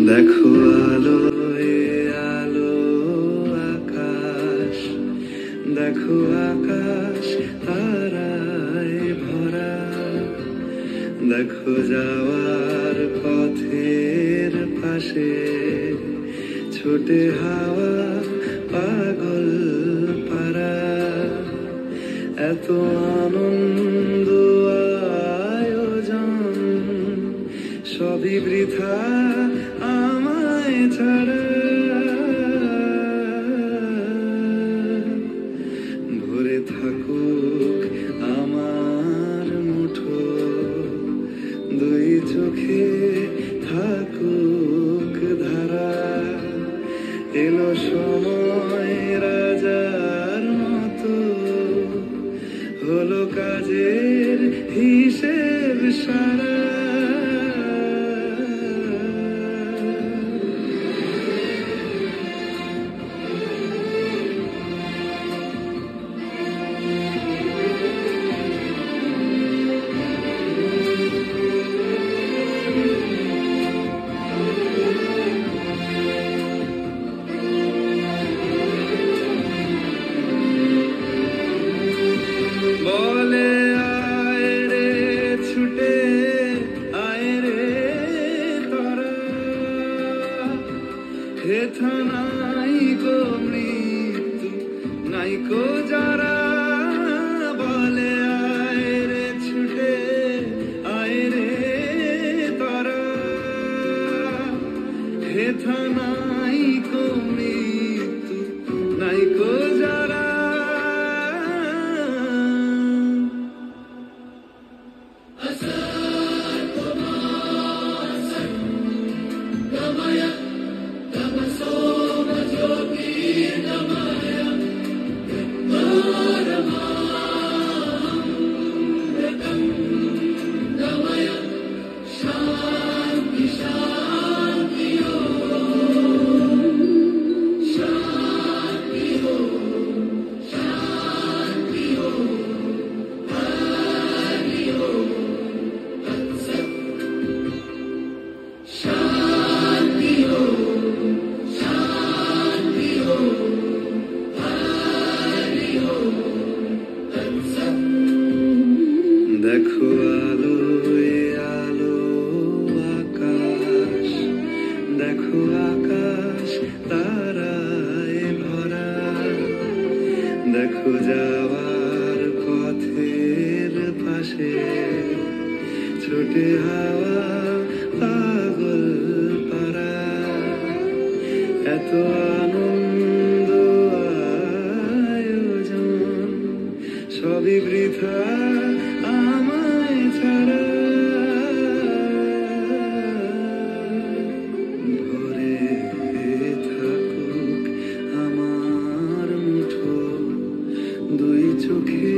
দেখো আলো আলো আকাশ, দেখো আকাশ তারায় ভরা, দেখো যাওয়ার পথের পাশে ছোটে হাওয়া পাগল পারা। এত আনন্দ আয়োজন সবই বৃথা আমায় ছাড়া। ভরে থাকুক আমার মুঠো, দুই চোখে থাকুক ধারা। এলো সময় রাজার মতো, হলো কাজের হিসেব সারা। বলে আয় রে ছুটে আয় রে তারা, হেথা নাই গো মৃত্যু নাই গো যারা। বলে আয় রে ছুটে আয় রে তারা, হেথা নাই গো মৃত্যু নাই গো যারা। দেখো আলো আলো আকাশ, দেখো আকাশ তারায় ভরা, দেখো যাওয়ার পথের পাশে ছোটে হাওয়া পাগল পারা। এত আনন্দ আয়োজন সবই বৃথা আমায় ছাড়া। ভরে থাকুক আমার মুঠো, দুই চোখে